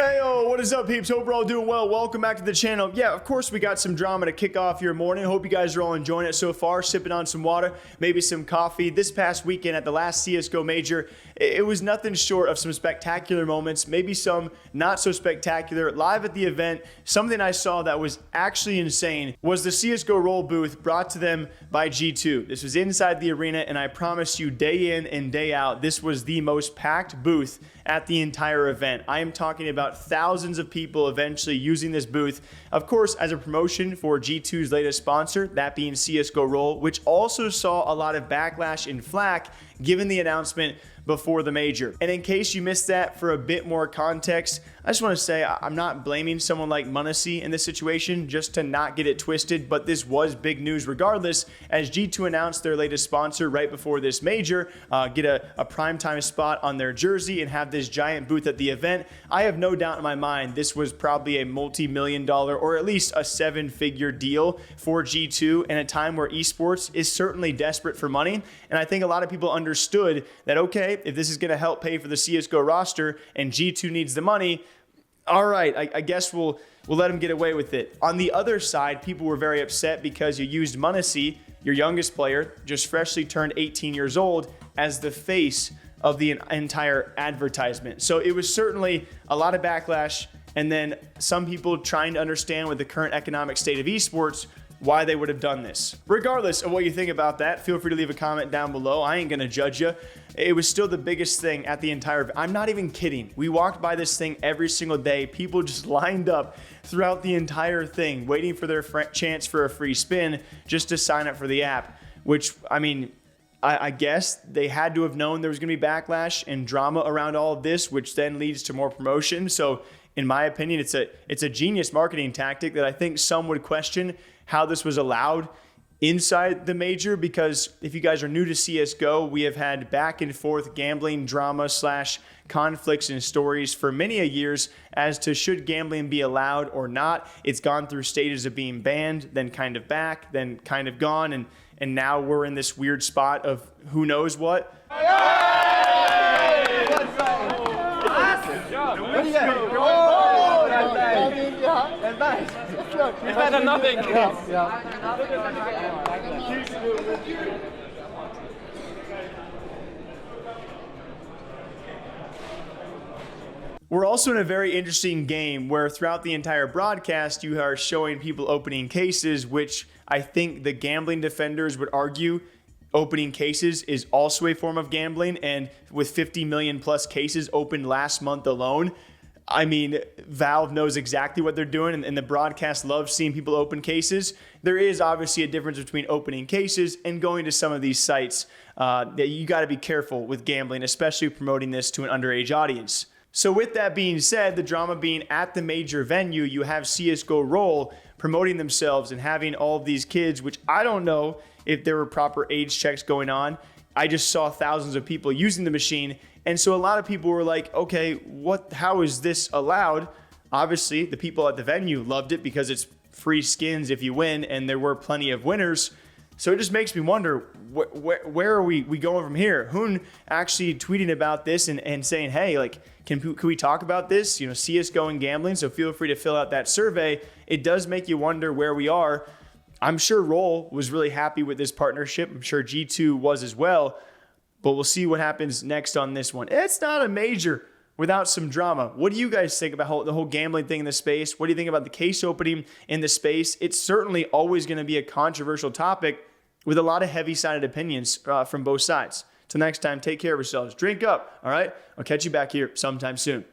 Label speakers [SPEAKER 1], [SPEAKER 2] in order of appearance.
[SPEAKER 1] Hey, yo, what is up, peeps? Hope we're all doing well. Welcome back to the channel. Yeah, of course, we got some drama to kick off your morning. Hope you guys are all enjoying it so far, sipping on some water, maybe some coffee. This past weekend at the last CSGO Major, it was nothing short of some spectacular moments, maybe some not so spectacular. Live at the event, something I saw that was actually insane was the CSGO Roll booth brought to them by G2. This was inside the arena, and I promise you, day in and day out, this was the most packed booth at the entire event. I am talking about thousands of people eventually using this booth, of course, as a promotion for G2's latest sponsor, that being CSGO Roll, which also saw a lot of backlash and flack given the announcement before the major. And in case you missed that, for a bit more context, I just want to say I'm not blaming someone like m0NESY in this situation, just to not get it twisted, but this was big news regardless, as G2 announced their latest sponsor right before this major, get a primetime spot on their jersey and have this giant booth at the event. I have no doubt in my mind this was probably a multi-million-dollar or at least a seven-figure deal for G2 in a time where esports is certainly desperate for money. And I think a lot of people understood that, okay, if this is going to help pay for the CSGO roster and G2 needs the money, all right, I guess we'll let them get away with it. On the other side, people were very upset because you used m0NESY, your youngest player, just freshly turned 18 years old, as the face of the entire advertisement. So it was certainly a lot of backlash, and then some people trying to understand with the current economic state of esports why they would have done this. Regardless of what you think about that, feel free to leave a comment down below. I ain't gonna judge you. It was still the biggest thing at the entire event. I'm not even kidding. We walked by this thing every single day. People just lined up throughout the entire thing, waiting for their chance for a free spin just to sign up for the app, which, I mean, I guess they had to have known there was gonna be backlash and drama around all of this, which then leads to more promotion. So in my opinion, it's a genius marketing tactic that I think some would question how this was allowed inside the major, because if you guys are new to CSGO, we have had back and forth gambling drama / conflicts and stories for many a years as to should gambling be allowed or not. It's gone through stages of being banned, then kind of back, then kind of gone, and now we're in this weird spot of who knows what.
[SPEAKER 2] It's better than nothing.
[SPEAKER 1] We're also in a very interesting game where throughout the entire broadcast, you are showing people opening cases, which I think the gambling defenders would argue opening cases is also a form of gambling. And with 50 million plus cases opened last month alone, I mean, Valve knows exactly what they're doing, and the broadcast loves seeing people open cases. There is obviously a difference between opening cases and going to some of these sites that you got to be careful with gambling, especially promoting this to an underage audience. So with that being said, the drama being at the major venue, you have CSGO Roll promoting themselves and having all of these kids, which I don't know if there were proper age checks going on. I just saw thousands of people using the machine. And so a lot of people were like, okay, how is this allowed? Obviously, the people at the venue loved it because it's free skins if you win, and there were plenty of winners. So it just makes me wonder, where are we going from here? Hoon actually tweeting about this and saying, hey, like, can we talk about this? You know, CSGO and gambling, so feel free to fill out that survey. It does make you wonder where we are. I'm sure Roll was really happy with this partnership. I'm sure G2 was as well. But we'll see what happens next on this one. It's not a major without some drama. What do you guys think about the whole gambling thing in the space? What do you think about the case opening in the space? It's certainly always going to be a controversial topic with a lot of heavy-sided opinions from both sides. Till next time, take care of yourselves. Drink up, all right? I'll catch you back here sometime soon.